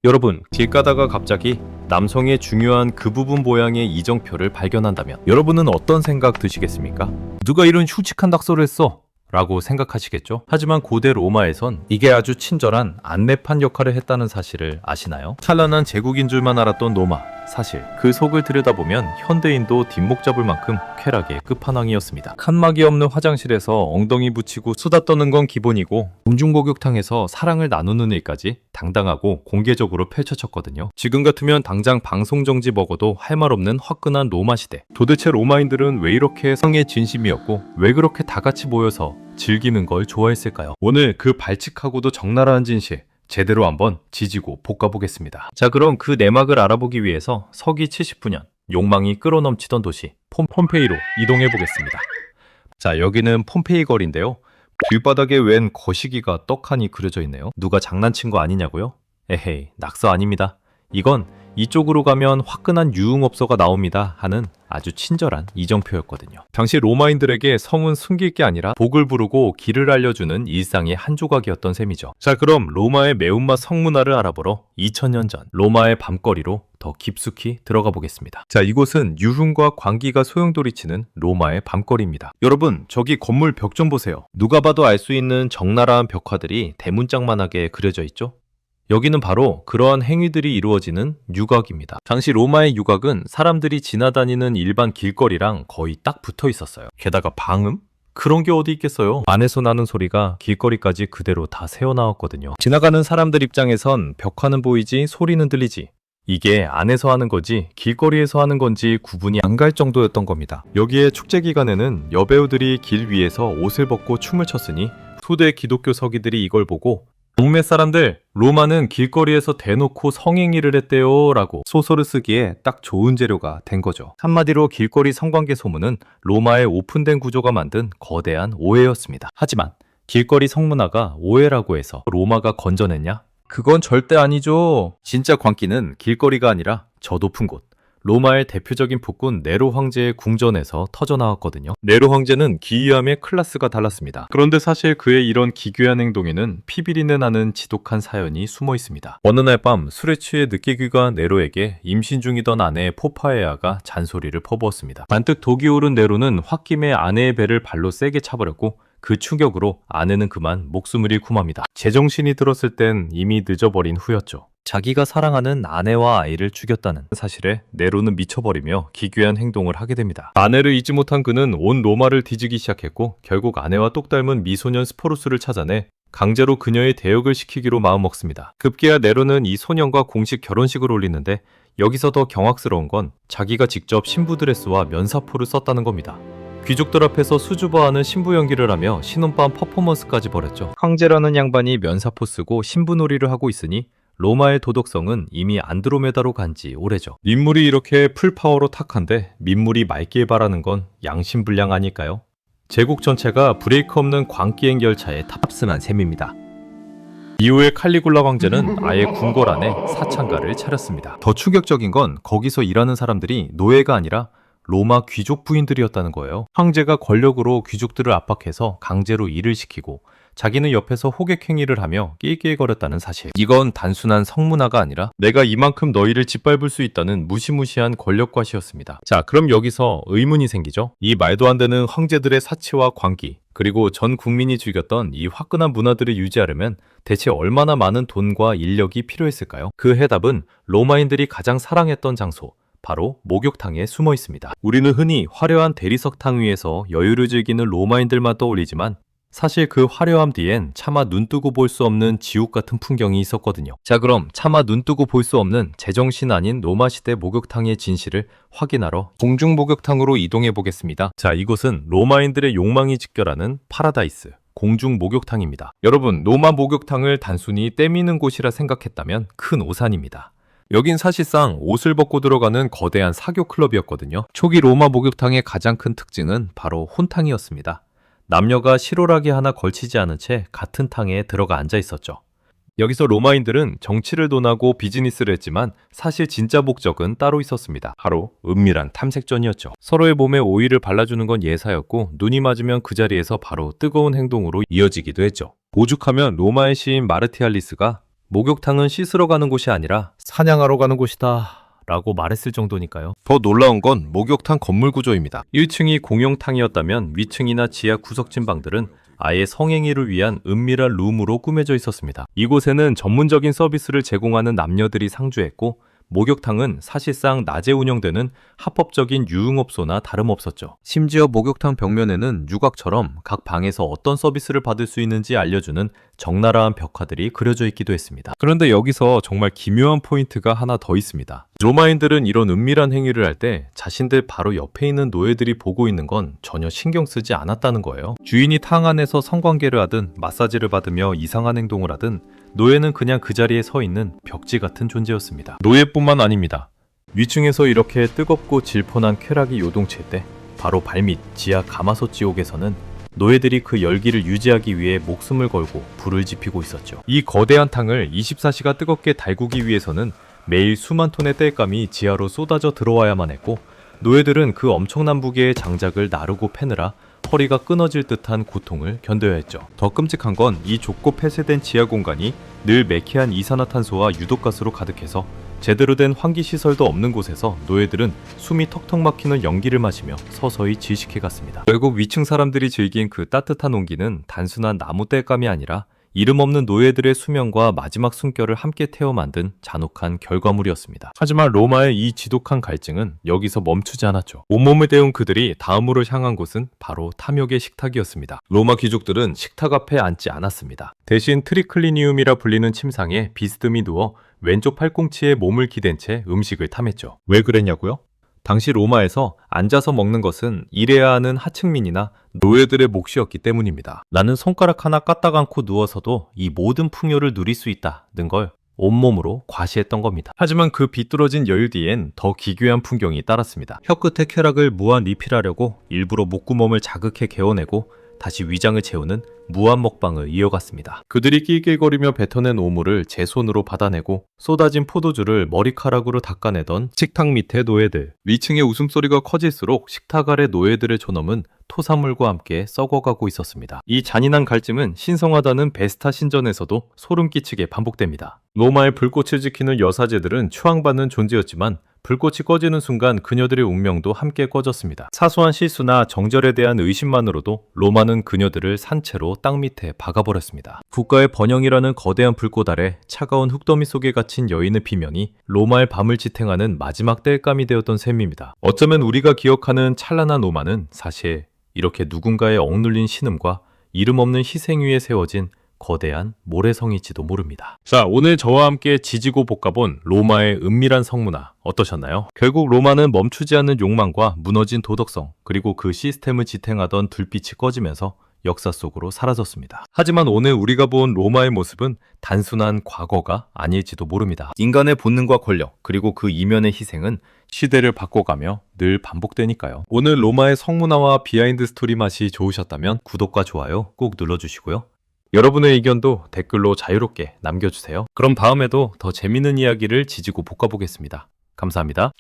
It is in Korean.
여러분, 길 가다가 갑자기 남성의 중요한 그 부분 모양의 이정표를 발견한다면 여러분은 어떤 생각 드시겠습니까? 누가 이런 흉측한 낙서를 했어? 라고 생각하시겠죠? 하지만 고대 로마에선 이게 아주 친절한 안내판 역할을 했다는 사실을 아시나요? 찬란한 제국인 줄만 알았던 로마. 사실 그 속을 들여다보면 현대인도 뒷목 잡을 만큼 쾌락의 끝판왕이었습니다. 칸막이 없는 화장실에서 엉덩이 붙이고 수다 떠는 건 기본이고 공중목욕탕에서 사랑을 나누는 일까지 당당하고 공개적으로 펼쳐졌거든요. 지금 같으면 당장 방송 정지 먹어도 할 말 없는 화끈한 로마 시대. 도대체 로마인들은 왜 이렇게 성에 진심이었고 왜 그렇게 다 같이 모여서 즐기는 걸 좋아했을까요? 오늘 그 발칙하고도 적나라한 진실 제대로 한번 지지고 볶아보겠습니다. 자, 그럼 그 내막을 알아보기 위해서 서기 79년 욕망이 끌어넘치던 도시 폼페이로 이동해 보겠습니다. 자, 여기는 폼페이 거리인데요. 길바닥에 웬 거시기가 떡하니 그려져 있네요. 누가 장난친 거 아니냐고요? 에헤이, 낙서 아닙니다. 이건 이쪽으로 가면 화끈한 유흥업소가 나옵니다 하는 아주 친절한 이정표였거든요. 당시 로마인들에게 성은 숨길 게 아니라 복을 부르고 길을 알려주는 일상의 한 조각이었던 셈이죠. 자, 그럼 로마의 매운맛 성문화를 알아보러 2000년 전 로마의 밤거리로 더 깊숙이 들어가 보겠습니다. 자, 이곳은 유흥과 광기가 소용돌이치는 로마의 밤거리입니다. 여러분, 저기 건물 벽 좀 보세요. 누가 봐도 알 수 있는 적나라한 벽화들이 대문짝만하게 그려져 있죠? 여기는 바로 그러한 행위들이 이루어지는 유곽입니다. 당시 로마의 유곽은 사람들이 지나다니는 일반 길거리랑 거의 딱 붙어 있었어요. 게다가 방음? 그런 게 어디 있겠어요. 안에서 나는 소리가 길거리까지 그대로 다 새어나왔거든요. 지나가는 사람들 입장에선 벽화는 보이지 소리는 들리지. 이게 안에서 하는 거지 길거리에서 하는 건지 구분이 안 갈 정도였던 겁니다. 여기에 축제 기간에는 여배우들이 길 위에서 옷을 벗고 춤을 췄으니 후대 기독교 서기들이 이걸 보고 동네 사람들, 로마는 길거리에서 대놓고 성행위를 했대요 라고 소설을 쓰기에 딱 좋은 재료가 된 거죠. 한마디로 길거리 성관계 소문은 로마의 오픈된 구조가 만든 거대한 오해였습니다. 하지만 길거리 성문화가 오해라고 해서 로마가 건져냈냐? 그건 절대 아니죠. 진짜 광기는 길거리가 아니라 저 높은 곳. 로마의 대표적인 폭군 네로 황제의 궁전에서 터져나왔거든요. 네로 황제는 기이함의 클래스가 달랐습니다. 그런데 사실 그의 이런 기괴한 행동에는 피비린내 나는 지독한 사연이 숨어 있습니다. 어느 날 밤 술에 취해 늦게 귀가한 네로에게 임신 중이던 아내 포파에아가 잔소리를 퍼부었습니다. 반뜩 독이 오른 네로는 홧김에 아내의 배를 발로 세게 차버렸고 그 충격으로 아내는 그만 목숨을 잃고 맙니다. 제정신이 들었을 땐 이미 늦어버린 후였죠. 자기가 사랑하는 아내와 아이를 죽였다는 사실에 네로는 미쳐버리며 기괴한 행동을 하게 됩니다. 아내를 잊지 못한 그는 온 로마를 뒤지기 시작했고 결국 아내와 똑 닮은 미소년 스포루스를 찾아내 강제로 그녀의 대역을 시키기로 마음먹습니다. 급기야 네로는 이 소년과 공식 결혼식을 올리는데 여기서 더 경악스러운 건 자기가 직접 신부 드레스와 면사포를 썼다는 겁니다. 귀족들 앞에서 수줍어하는 신부 연기를 하며 신혼밤 퍼포먼스까지 벌였죠. 황제라는 양반이 면사포 쓰고 신부놀이를 하고 있으니 로마의 도덕성은 이미 안드로메다로 간 지 오래죠. 인물이 이렇게 풀파워로 탁한데 민물이 맑길 바라는 건 양심불량 아닐까요? 제국 전체가 브레이크 없는 광기행 열차에 탑승한 셈입니다. 이후에 칼리굴라 황제는 아예 궁궐 안에 사창가를 차렸습니다. 더 충격적인 건 거기서 일하는 사람들이 노예가 아니라 로마 귀족 부인들이었다는 거예요. 황제가 권력으로 귀족들을 압박해서 강제로 일을 시키고 자기는 옆에서 호객행위를 하며 낄낄거렸다는 사실. 이건 단순한 성문화가 아니라 내가 이만큼 너희를 짓밟을 수 있다는 무시무시한 권력과시였습니다. 자, 그럼 여기서 의문이 생기죠. 이 말도 안 되는 황제들의 사치와 광기, 그리고 전 국민이 즐겼던 이 화끈한 문화들을 유지하려면 대체 얼마나 많은 돈과 인력이 필요했을까요? 그 해답은 로마인들이 가장 사랑했던 장소, 바로 목욕탕에 숨어 있습니다. 우리는 흔히 화려한 대리석탕 위에서 여유를 즐기는 로마인들만 떠올리지만 사실 그 화려함 뒤엔 차마 눈뜨고 볼 수 없는 지옥 같은 풍경이 있었거든요. 자, 그럼 차마 눈뜨고 볼 수 없는 제정신 아닌 로마 시대 목욕탕의 진실을 확인하러 공중 목욕탕으로 이동해 보겠습니다. 자, 이곳은 로마인들의 욕망이 직결하는 파라다이스 공중 목욕탕입니다. 여러분, 로마 목욕탕을 단순히 때미는 곳이라 생각했다면 큰 오산입니다. 여긴 사실상 옷을 벗고 들어가는 거대한 사교 클럽이었거든요. 초기 로마 목욕탕의 가장 큰 특징은 바로 혼탕이었습니다. 남녀가 실오라기 하나 걸치지 않은 채 같은 탕에 들어가 앉아 있었죠. 여기서 로마인들은 정치를 논하고 비즈니스를 했지만 사실 진짜 목적은 따로 있었습니다. 바로 은밀한 탐색전이었죠. 서로의 몸에 오일을 발라주는 건 예사였고 눈이 맞으면 그 자리에서 바로 뜨거운 행동으로 이어지기도 했죠. 오죽하면 로마의 시인 마르티알리스가 목욕탕은 씻으러 가는 곳이 아니라 사냥하러 가는 곳이다 라고 말했을 정도니까요. 더 놀라운 건 목욕탕 건물 구조입니다. 1층이 공용탕이었다면 위층이나 지하 구석진 방들은 아예 성행위를 위한 은밀한 룸으로 꾸며져 있었습니다. 이곳에는 전문적인 서비스를 제공하는 남녀들이 상주했고 목욕탕은 사실상 낮에 운영되는 합법적인 유흥업소나 다름없었죠. 심지어 목욕탕 벽면에는 유곽처럼 각 방에서 어떤 서비스를 받을 수 있는지 알려주는 적나라한 벽화들이 그려져 있기도 했습니다. 그런데 여기서 정말 기묘한 포인트가 하나 더 있습니다. 로마인들은 이런 은밀한 행위를 할 때 자신들 바로 옆에 있는 노예들이 보고 있는 건 전혀 신경 쓰지 않았다는 거예요. 주인이 탕 안에서 성관계를 하든 마사지를 받으며 이상한 행동을 하든 노예는 그냥 그 자리에 서 있는 벽지 같은 존재였습니다. 노예뿐만 아닙니다. 위층에서 이렇게 뜨겁고 질펀한 쾌락이 요동칠 때 바로 발밑 지하 가마솥 지옥에서는 노예들이 그 열기를 유지하기 위해 목숨을 걸고 불을 지피고 있었죠. 이 거대한 탕을 24시간 뜨겁게 달구기 위해서는 매일 수만 톤의 땔감이 지하로 쏟아져 들어와야만 했고 노예들은 그 엄청난 무게의 장작을 나르고 패느라 허리가 끊어질 듯한 고통을 견뎌야 했죠. 더 끔찍한 건 이 좁고 폐쇄된 지하 공간이 늘 매캐한 이산화탄소와 유독가스로 가득해서 제대로 된 환기시설도 없는 곳에서 노예들은 숨이 턱턱 막히는 연기를 마시며 서서히 질식해갔습니다. 결국 위층 사람들이 즐긴 그 따뜻한 온기는 단순한 나무 땔감이 아니라 이름 없는 노예들의 수명과 마지막 숨결을 함께 태워 만든 잔혹한 결과물이었습니다. 하지만 로마의 이 지독한 갈증은 여기서 멈추지 않았죠. 온몸을 데운 그들이 다음으로 향한 곳은 바로 탐욕의 식탁이었습니다. 로마 귀족들은 식탁 앞에 앉지 않았습니다. 대신 트리클리니움이라 불리는 침상에 비스듬히 누워 왼쪽 팔꿈치에 몸을 기댄 채 음식을 탐했죠. 왜 그랬냐고요? 당시 로마에서 앉아서 먹는 것은 일해야 하는 하층민이나 노예들의 몫이었기 때문입니다. 나는 손가락 하나 까딱 않고 누워서도 이 모든 풍요를 누릴 수 있다는 걸 온몸으로 과시했던 겁니다. 하지만 그 비뚤어진 여유 뒤엔 더 기괴한 풍경이 따랐습니다. 혀끝의 쾌락을 무한 리필하려고 일부러 목구멍을 자극해 개어내고 다시 위장을 채우는 무한 먹방을 이어갔습니다. 그들이 낄낄거리며 뱉어낸 오물을 제 손으로 받아내고 쏟아진 포도주를 머리카락으로 닦아내던 식탁 밑의 노예들. 위층의 웃음소리가 커질수록 식탁 아래 노예들의 존엄은 토사물과 함께 썩어가고 있었습니다. 이 잔인한 갈증은 신성하다는 베스타 신전에서도 소름 끼치게 반복됩니다. 로마의 불꽃을 지키는 여사제들은 추앙받는 존재였지만 불꽃이 꺼지는 순간 그녀들의 운명도 함께 꺼졌습니다. 사소한 실수나 정절에 대한 의심만으로도 로마는 그녀들을 산채로 땅 밑에 박아버렸습니다. 국가의 번영이라는 거대한 불꽃 아래 차가운 흙더미 속에 갇힌 여인의 비명이 로마의 밤을 지탱하는 마지막 땔감이 되었던 셈입니다. 어쩌면 우리가 기억하는 찬란한 로마는 사실 이렇게 누군가의 억눌린 신음과 이름 없는 희생 위에 세워진 거대한 모래성일지도 모릅니다. 자, 오늘 저와 함께 지지고 볶아본 로마의 은밀한 성문화 어떠셨나요? 결국 로마는 멈추지 않는 욕망과 무너진 도덕성, 그리고 그 시스템을 지탱하던 불빛이 꺼지면서 역사 속으로 사라졌습니다. 하지만 오늘 우리가 본 로마의 모습은 단순한 과거가 아닐지도 모릅니다. 인간의 본능과 권력, 그리고 그 이면의 희생은 시대를 바꿔가며 늘 반복되니까요. 오늘 로마의 성문화와 비하인드 스토리 맛이 좋으셨다면 구독과 좋아요 꼭 눌러주시고요. 여러분의 의견도 댓글로 자유롭게 남겨주세요. 그럼 다음에도 더 재밌는 이야기를 지지고 볶아보겠습니다. 감사합니다.